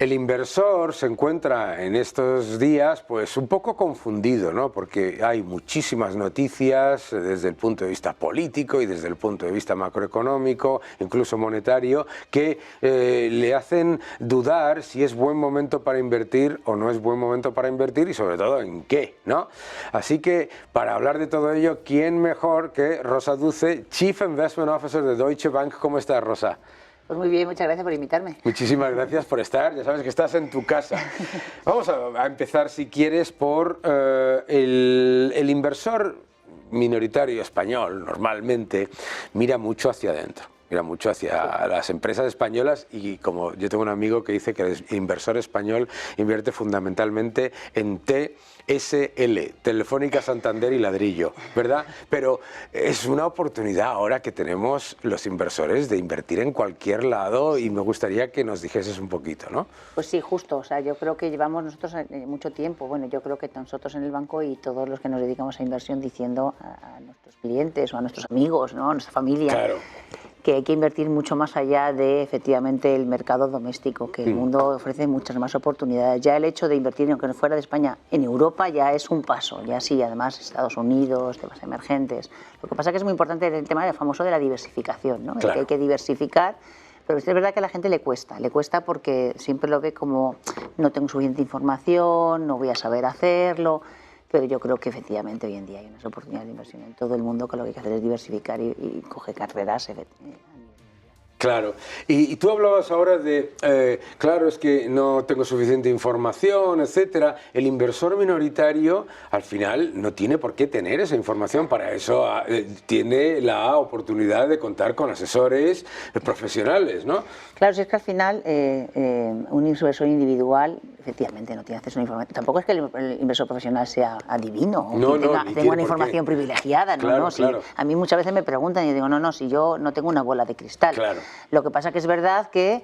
El inversor se encuentra en estos días pues un poco confundido, ¿no? Porque hay muchísimas noticias desde el punto de vista político y desde el punto de vista macroeconómico, incluso monetario, que le hacen dudar si es buen momento para invertir o no es buen momento para invertir y sobre todo en qué, ¿no? Así que para hablar de todo ello, ¿quién mejor que Rosa Duce, Chief Investment Officer de Deutsche Bank? ¿Cómo estás, Rosa? Pues muy bien, muchas gracias por invitarme. Muchísimas gracias por estar, ya sabes que estás en tu casa. Vamos a empezar, si quieres, por el inversor minoritario español, normalmente, mira mucho hacia adentro. Mira mucho hacia las empresas españolas y como yo tengo un amigo que dice que el inversor español invierte fundamentalmente en TSL, Telefónica, Santander y Ladrillo, ¿verdad? Pero es una oportunidad ahora que tenemos los inversores de invertir en cualquier lado y me gustaría que nos dijeses un poquito, ¿no? Pues sí, justo, o sea, yo creo que llevamos nosotros mucho tiempo, bueno, yo creo que nosotros en el banco y todos los que nos dedicamos a inversión diciendo a nuestros clientes o a nuestros amigos, ¿no? A nuestra familia. Claro. Que hay que invertir mucho más allá de, efectivamente, el mercado doméstico, que el mundo ofrece muchas más oportunidades. Ya el hecho de invertir, aunque no fuera de España, en Europa ya es un paso, ya sí, además Estados Unidos, temas emergentes. Lo que pasa es que es muy importante el tema del famoso de la diversificación, ¿no? Claro. Que hay que diversificar, pero es verdad que a la gente le cuesta porque siempre lo ve como no tengo suficiente información, no voy a saber hacerlo. Pero yo creo que efectivamente hoy en día hay unas oportunidades de inversión en todo el mundo que lo que hay que hacer es diversificar y coger carreras. Claro, y tú hablabas ahora de, claro, es que no tengo suficiente información, etcétera. El inversor minoritario al final no tiene por qué tener esa información, para eso tiene la oportunidad de contar con asesores profesionales, ¿no? Claro, si es que al final un inversor individual efectivamente no tiene acceso a la información. Tampoco es que el inversor profesional sea adivino o que tenga una información privilegiada, ¿no? Claro, ¿no? claro. A mí muchas veces me preguntan y digo, no, si yo no tengo una bola de cristal. Claro. Lo que pasa que es verdad que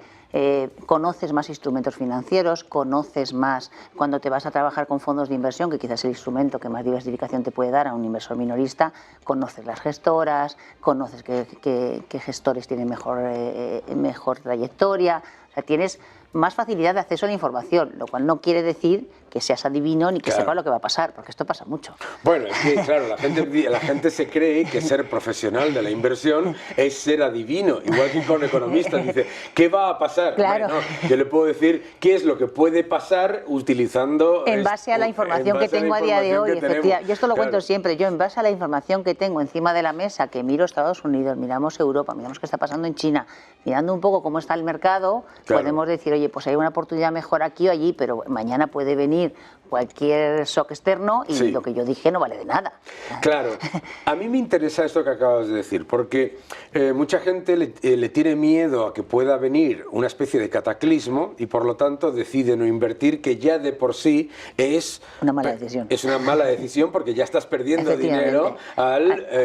conoces más instrumentos financieros, conoces más cuando te vas a trabajar con fondos de inversión, que quizás es el instrumento que más diversificación te puede dar a un inversor minorista, conoces las gestoras, conoces qué gestores tienen mejor trayectoria, o sea, tienes más facilidad de acceso a la información, lo cual no quiere decir que seas adivino ni que sepa lo que va a pasar, porque esto pasa mucho. Bueno, es que claro, la gente se cree que ser profesional de la inversión es ser adivino, igual que con economistas, dice, ¿qué va a pasar? Claro. Bueno, yo le puedo decir qué es lo que puede pasar utilizando... En base a la información que tengo a día de hoy, efectivamente. Yo esto lo cuento siempre, yo en base a la información que tengo encima de la mesa, que miro Estados Unidos, miramos Europa, miramos qué está pasando en China, mirando un poco cómo está el mercado, podemos decir, oye, pues hay una oportunidad mejor aquí o allí, pero mañana puede venir cualquier shock externo y lo que yo dije no vale de nada. Claro, a mí me interesa esto que acabas de decir, porque mucha gente le tiene miedo a que pueda venir una especie de cataclismo y por lo tanto decide no invertir, que ya de por sí es una mala decisión. Es una mala decisión porque ya estás perdiendo dinero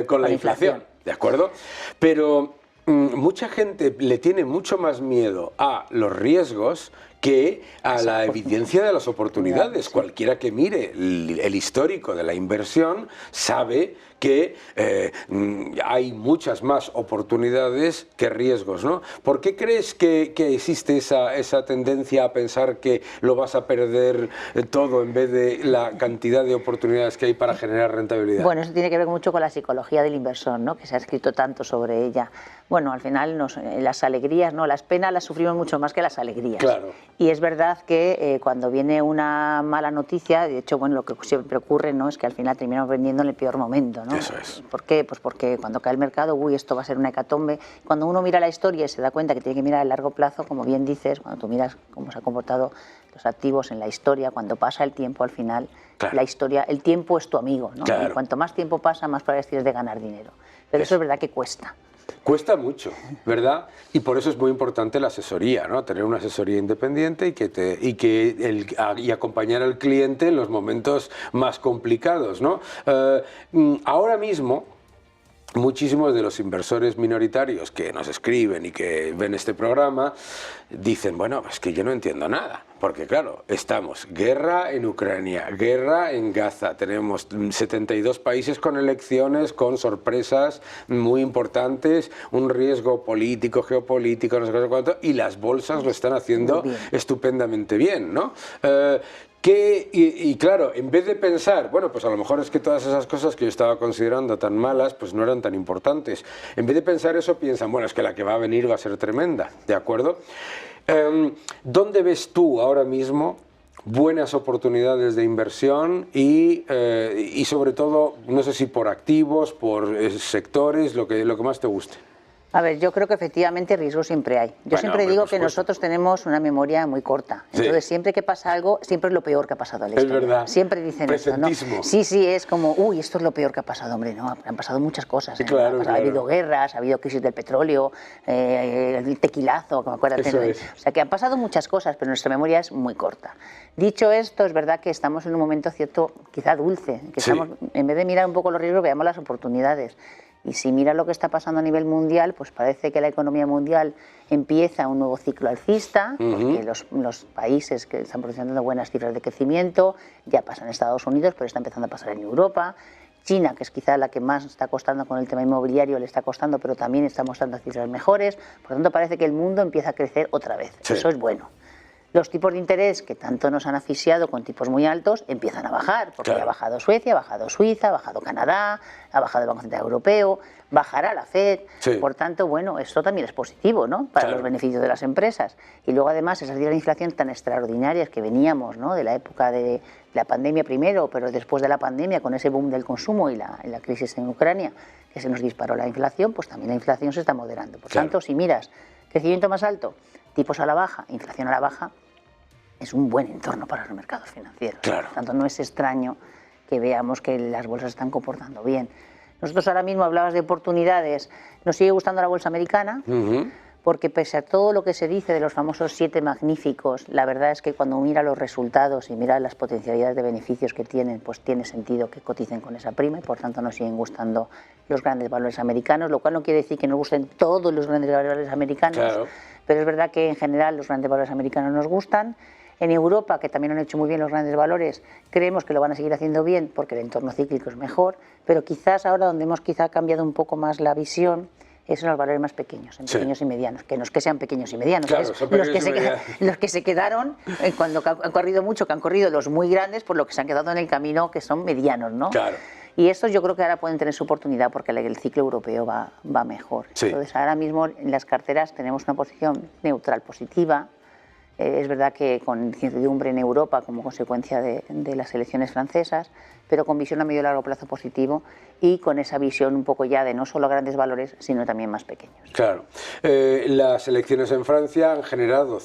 con la inflación, ¿de acuerdo? Pero mucha gente le tiene mucho más miedo a los riesgos que a la evidencia de las oportunidades. Cualquiera que mire el histórico de la inversión sabe que hay muchas más oportunidades que riesgos, ¿no? ¿Por qué crees que existe esa tendencia a pensar que lo vas a perder todo en vez de la cantidad de oportunidades que hay para generar rentabilidad? Bueno, eso tiene que ver mucho con la psicología del inversor, ¿no? Que se ha escrito tanto sobre ella. Bueno, al final las alegrías, ¿no? Las penas las sufrimos mucho más que las alegrías. Claro. Y es verdad que cuando viene una mala noticia, de hecho, bueno, lo que siempre ocurre, ¿no? Es que al final terminamos vendiendo en el peor momento, ¿no? Eso es. ¿Por qué? Pues porque cuando cae el mercado, esto va a ser una hecatombe. Cuando uno mira la historia y se da cuenta que tiene que mirar a largo plazo, como bien dices, cuando tú miras cómo se han comportado los activos en la historia, cuando pasa el tiempo, al final, la historia, el tiempo es tu amigo, ¿no? Claro. Y cuanto más tiempo pasa, más probabilidades tienes de ganar dinero. Pero eso es verdad que cuesta. Cuesta mucho, ¿verdad? Y por eso es muy importante la asesoría, ¿no? Tener una asesoría independiente y acompañar al cliente en los momentos más complicados, ¿no? Ahora mismo muchísimos de los inversores minoritarios que nos escriben y que ven este programa dicen, bueno, es que yo no entiendo nada, porque claro, estamos guerra en Ucrania, guerra en Gaza, tenemos 72 países con elecciones, con sorpresas muy importantes, un riesgo político, geopolítico, no sé qué, cuánto, y las bolsas lo están haciendo estupendamente bien, ¿no? Y claro, en vez de pensar, bueno, pues a lo mejor es que todas esas cosas que yo estaba considerando tan malas, pues no eran tan importantes. En vez de pensar eso, piensan, bueno, es que la que va a venir va a ser tremenda, ¿de acuerdo? ¿Dónde ves tú ahora mismo buenas oportunidades de inversión y sobre todo, no sé si por activos, por sectores, lo que más te guste? A ver, yo creo que efectivamente riesgo siempre hay. Yo siempre digo que nosotros tenemos una memoria muy corta. Entonces, siempre que pasa algo, siempre es lo peor que ha pasado en la historia. Es verdad. Siempre dicen eso, ¿no? Sí, sí, es como, uy, esto es lo peor que ha pasado, hombre, no, han pasado muchas cosas. Claro, Ha habido guerras, ha habido crisis del petróleo, el tequilazo, como acuérdate. O sea, que han pasado muchas cosas, pero nuestra memoria es muy corta. Dicho esto, es verdad que estamos en un momento cierto, quizá dulce, que estamos, en vez de mirar un poco los riesgos, veamos las oportunidades. Y si mira lo que está pasando a nivel mundial, pues parece que la economía mundial empieza un nuevo ciclo alcista, porque los países que están produciendo buenas cifras de crecimiento, ya pasa en Estados Unidos, pero está empezando a pasar en Europa. China, que es quizá la que más está costando con el tema inmobiliario, le está costando, pero también está mostrando cifras mejores. Por lo tanto, parece que el mundo empieza a crecer otra vez. Eso es bueno. Los tipos de interés que tanto nos han asfixiado con tipos muy altos empiezan a bajar, porque ya ha bajado Suecia, ha bajado Suiza, ha bajado Canadá, ha bajado el Banco Central Europeo, bajará la FED. Por tanto, bueno, esto también es positivo, ¿no?, para los beneficios de las empresas. Y luego, además, esas cifras de inflación tan extraordinarias que veníamos, ¿no?, de la época de la pandemia primero, pero después de la pandemia, con ese boom del consumo y la crisis en Ucrania, que se nos disparó la inflación, pues también la inflación se está moderando. Por tanto, si miras crecimiento más alto, tipos a la baja, inflación a la baja, es un buen entorno para los mercados financieros. Por tanto, no es extraño que veamos que las bolsas están comportando bien. Nosotros ahora mismo hablabas de oportunidades. Nos sigue gustando la bolsa americana, porque pese a todo lo que se dice de los famosos 7 magníficos, la verdad es que cuando mira los resultados y mira las potencialidades de beneficios que tienen, pues tiene sentido que coticen con esa prima y por tanto nos siguen gustando los grandes valores americanos, lo cual no quiere decir que nos gusten todos los grandes valores americanos, pero es verdad que en general los grandes valores americanos nos gustan. En Europa, que también han hecho muy bien los grandes valores, creemos que lo van a seguir haciendo bien porque el entorno cíclico es mejor, pero quizás ahora donde hemos cambiado un poco más la visión es en los valores más pequeños, en pequeños y medianos, que no es que sean pequeños y medianos, los que se quedaron, cuando han corrido mucho, que han corrido los muy grandes, por lo que se han quedado en el camino, que son medianos, ¿no? Y estos yo creo que ahora pueden tener su oportunidad porque el ciclo europeo va mejor. Entonces ahora mismo en las carteras tenemos una posición neutral positiva. Es verdad que con incertidumbre en Europa como consecuencia de las elecciones francesas, pero con visión a medio y largo plazo positivo y con esa visión un poco ya de no solo grandes valores, sino también más pequeños. Claro. Las elecciones en Francia han generado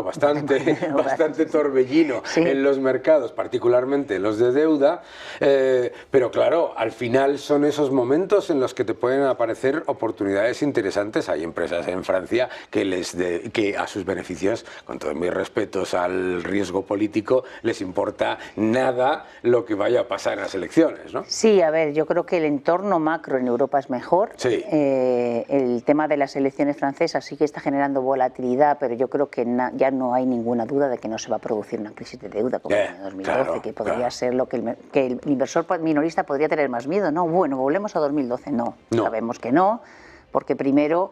bastante torbellino en los mercados, particularmente los de deuda, pero claro, al final son esos momentos en los que te pueden aparecer oportunidades interesantes. Hay empresas en Francia que a sus beneficios, con todos mis respetos al riesgo político, les importa nada lo que vaya a pasar en las elecciones, ¿no? Sí, a ver, yo creo que el entorno macro en Europa es mejor. El tema de las elecciones francesas sí que está generando volatilidad, pero yo creo que ya no hay ninguna duda de que no se va a producir una crisis de deuda como en el año 2012, que podría ser lo que el inversor minorista podría tener más miedo, ¿no? Bueno, volvemos a 2012, no. Sabemos que no, porque primero,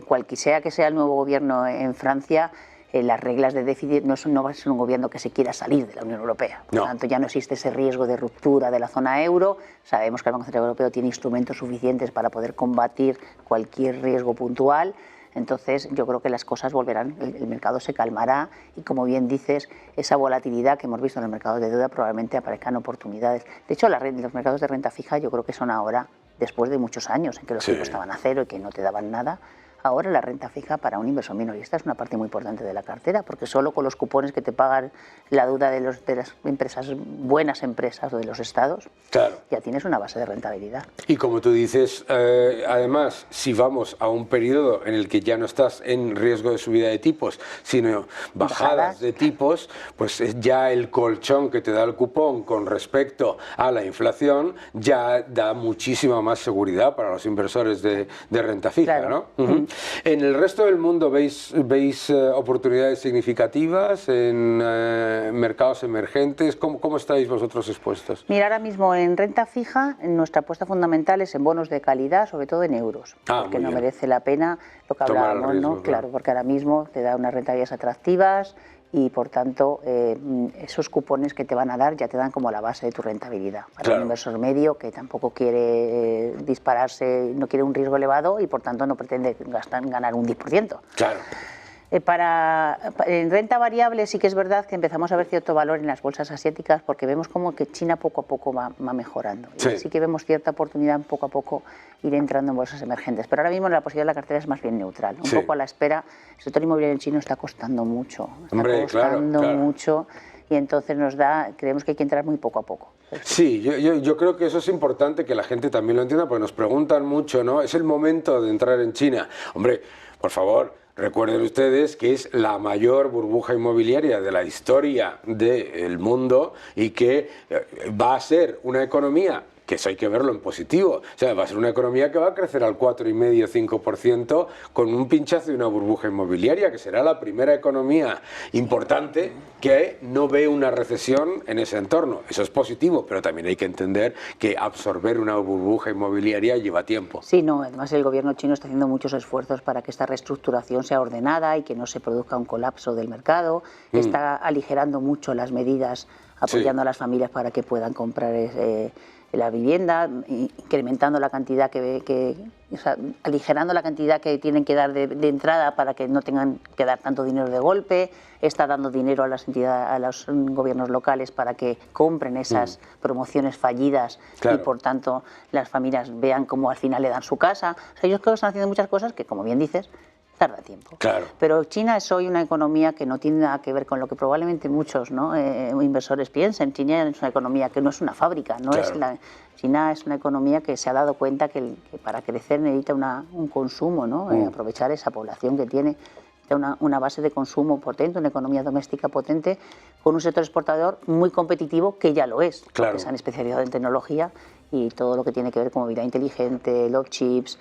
cualquiera que sea el nuevo gobierno en Francia, las reglas de déficit no va a ser un gobierno que se quiera salir de la Unión Europea. Por tanto, ya no existe ese riesgo de ruptura de la zona euro. Sabemos que el Banco Central Europeo tiene instrumentos suficientes para poder combatir cualquier riesgo puntual. Entonces, yo creo que las cosas volverán, el mercado se calmará y, como bien dices, esa volatilidad que hemos visto en los mercados de deuda probablemente aparezcan oportunidades. De hecho, los mercados de renta fija yo creo que son ahora, después de muchos años en que los tipos estaban a cero y que no te daban nada, Ahora la renta fija para un inversor minorista es una parte muy importante de la cartera, porque solo con los cupones que te pagan la deuda de las empresas, buenas empresas o de los estados, claro, ya tienes una base de rentabilidad. Y como tú dices, además, si vamos a un periodo en el que ya no estás en riesgo de subida de tipos, sino bajadas de tipos, pues ya el colchón que te da el cupón con respecto a la inflación ya da muchísima más seguridad para los inversores de renta fija, claro. ¿no? ¿En el resto del mundo veis oportunidades significativas en mercados emergentes? ¿Cómo estáis vosotros expuestos? Mira, ahora mismo en renta fija nuestra apuesta fundamental es en bonos de calidad, sobre todo en euros, porque no merece la pena lo que hablábamos, ¿no? Claro, porque ahora mismo te da unas rentabilidades atractivas y por tanto esos cupones que te van a dar ya te dan como la base de tu rentabilidad. Para un inversor medio que tampoco quiere dispararse, no quiere un riesgo elevado y por tanto no pretende ganar un 10%. Claro. En renta variable sí que es verdad que empezamos a ver cierto valor en las bolsas asiáticas porque vemos como que China poco a poco va mejorando. Sí. Y sí que vemos cierta oportunidad poco a poco ir entrando en bolsas emergentes. Pero ahora mismo la posibilidad de la cartera es más bien neutral. Un poco a la espera. El sector inmobiliario chino está costando mucho. Mucho. Y entonces creemos que hay que entrar muy poco a poco. Sí, yo creo que eso es importante que la gente también lo entienda, porque nos preguntan mucho, ¿no? Es el momento de entrar en China. Hombre, por favor, recuerden ustedes que es la mayor burbuja inmobiliaria de la historia del mundo y que va a ser una economía que eso hay que verlo en positivo. O sea, va a ser una economía que va a crecer al 4,5-5% con un pinchazo de una burbuja inmobiliaria, que será la primera economía importante que no ve una recesión en ese entorno. Eso es positivo, pero también hay que entender que absorber una burbuja inmobiliaria lleva tiempo. Sí, no, además el gobierno chino está haciendo muchos esfuerzos para que esta reestructuración sea ordenada y que no se produzca un colapso del mercado. Está aligerando mucho las medidas, apoyando a las familias para que puedan comprar la vivienda, incrementando la cantidad aligerando la cantidad que tienen que dar de entrada para que no tengan que dar tanto dinero de golpe. Está dando dinero a las entidades, a los gobiernos locales para que compren esas promociones fallidas y por tanto las familias vean cómo al final le dan su casa. O sea, ellos creo que están haciendo muchas cosas que, como bien dices, tarda tiempo. Claro. Pero China es hoy una economía que no tiene nada que ver con lo que probablemente muchos inversores piensen. China es una economía que no es una fábrica, China es una economía que se ha dado cuenta que para crecer necesita un consumo, ¿no? Aprovechar esa población que tiene, una base de consumo potente, una economía doméstica potente, con un sector exportador muy competitivo, que ya lo es, porque se han especializado en tecnología y todo lo que tiene que ver con movilidad inteligente, los chips,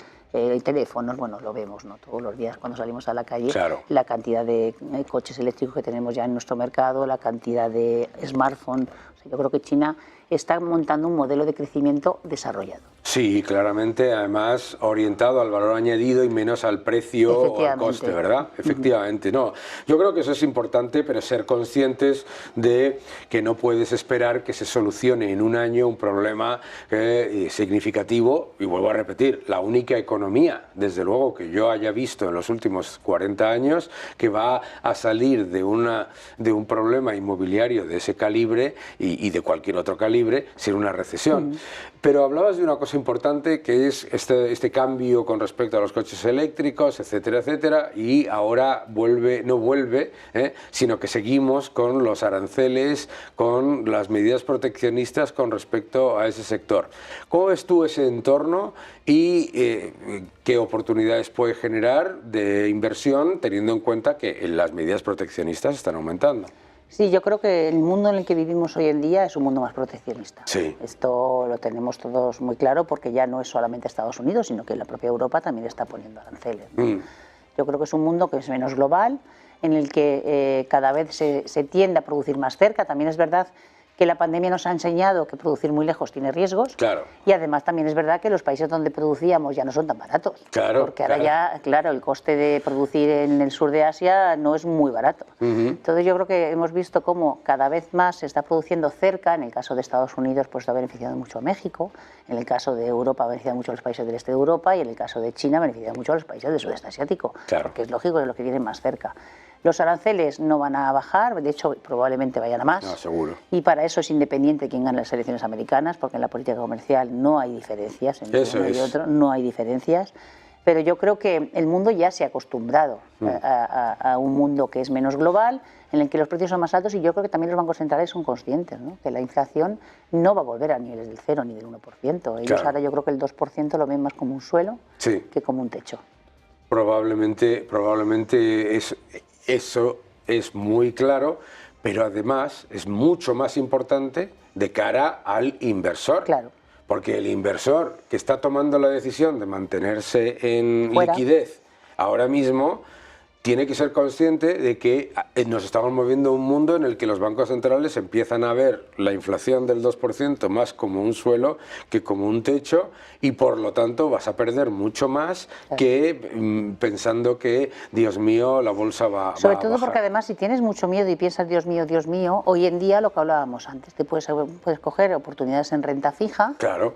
teléfonos, bueno, lo vemos, ¿no? Todos los días cuando salimos a la calle, la cantidad de coches eléctricos que tenemos ya en nuestro mercado, la cantidad de smartphones. O sea, yo creo que China está montando un modelo de crecimiento desarrollado. Sí, claramente, además orientado al valor añadido y menos al precio o al coste, ¿verdad? Efectivamente, no. Yo creo que eso es importante, pero ser conscientes de que no puedes esperar que se solucione en un año un problema significativo. Y vuelvo a repetir, la única economía, desde luego, que yo haya visto en los últimos 40 años que va a salir de un problema inmobiliario de ese calibre y de cualquier otro calibre sin una recesión. Pero hablabas de una cosa importante, que es este cambio con respecto a los coches eléctricos, etcétera, etcétera, y ahora no vuelve, sino que seguimos con los aranceles, con las medidas proteccionistas con respecto a ese sector. ¿Cómo ves tú ese entorno y qué oportunidades puede generar de inversión, teniendo en cuenta que las medidas proteccionistas están aumentando? Sí, yo creo que el mundo en el que vivimos hoy en día es un mundo más proteccionista. Sí. Esto lo tenemos todos muy claro porque ya no es solamente Estados Unidos, sino que la propia Europa también está poniendo aranceles, ¿no? Yo creo que es un mundo que es menos global, en el que cada vez se tiende a producir más cerca. También es verdad que la pandemia nos ha enseñado que producir muy lejos tiene riesgos. Claro. Y además también es verdad que los países donde producíamos ya no son tan baratos. Claro. Porque ahora ya, claro, el coste de producir en el sur de Asia no es muy barato. Entonces yo creo que hemos visto cómo cada vez más se está produciendo cerca. En el caso de Estados Unidos pues está beneficiando mucho a México, en el caso de Europa ha beneficiado mucho a los países del este de Europa y en el caso de China ha beneficiado mucho a los países del sudeste asiático. Claro. Que es lógico, es lo que vienen más cerca. Los aranceles no van a bajar, de hecho probablemente vayan a más. No, seguro. Y para eso es independiente quién gane las elecciones americanas, porque en la política comercial no hay diferencias, en uno y otro no hay diferencias. pero yo creo que el mundo ya se ha acostumbrado a un mundo que es menos global, en el que los precios son más altos, y yo creo que también los bancos centrales son conscientes, ¿no?, que la inflación no va a volver a niveles del 0 ni del 1%. Ellos ahora yo creo que el 2% lo ven más como un suelo que como un techo. Probablemente eso es muy claro, pero además es mucho más importante de cara al inversor. Claro. Porque el inversor que está tomando la decisión de mantenerse en liquidez ahora mismo tiene que ser consciente de que nos estamos moviendo a un mundo en el que los bancos centrales empiezan a ver la inflación del 2% más como un suelo que como un techo, y por lo tanto vas a perder mucho más que pensando que, Dios mío, la bolsa va a bajar. Sobre todo porque además, si tienes mucho miedo y piensas, Dios mío, hoy en día lo que hablábamos antes, te puedes coger oportunidades en renta fija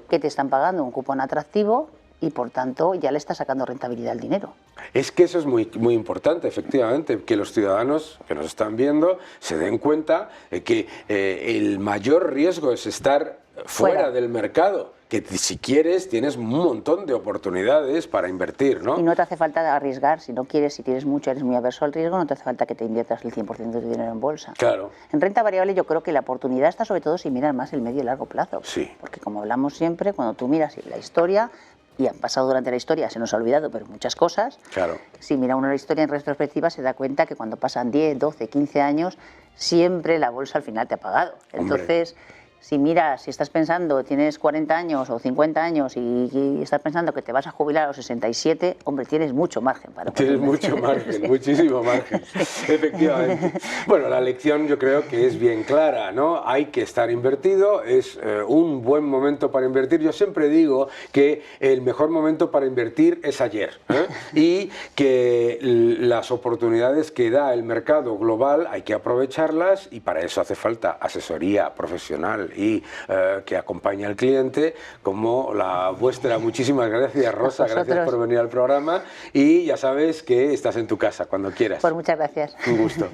que te están pagando un cupón atractivo, y por tanto ya le está sacando rentabilidad al dinero. Es que eso es muy importante, efectivamente, que los ciudadanos que nos están viendo se den cuenta de que el mayor riesgo es estar fuera del mercado, que si quieres tienes un montón de oportunidades para invertir, ¿no? Y no te hace falta arriesgar, si no quieres, si tienes mucho, eres muy averso al riesgo, no te hace falta que te inviertas el 100% de tu dinero en bolsa. Claro. En renta variable yo creo que la oportunidad está sobre todo si miras más el medio y largo plazo. Sí. Porque como hablamos siempre, cuando tú miras la historia, y han pasado durante la historia, se nos ha olvidado, pero muchas cosas. Claro. Si mira uno la historia en retrospectiva, se da cuenta que cuando pasan 10, 12, 15 años, siempre la bolsa al final te ha pagado. Entonces, si estás pensando, tienes 40 años o 50 años y estás pensando que te vas a jubilar a los 67, hombre, tienes mucho margen para Tienes mucho margen, muchísimo margen, efectivamente. Bueno, la lección yo creo que es bien clara, ¿no? Hay que estar invertido, es un buen momento para invertir. Yo siempre digo que el mejor momento para invertir es ayer, y que las oportunidades que da el mercado global hay que aprovecharlas, y para eso hace falta asesoría profesional y que acompaña al cliente como la vuestra. Muchísimas gracias, Rosa, gracias por venir al programa, y ya sabes que estás en tu casa cuando quieras. Pues muchas gracias. Un gusto.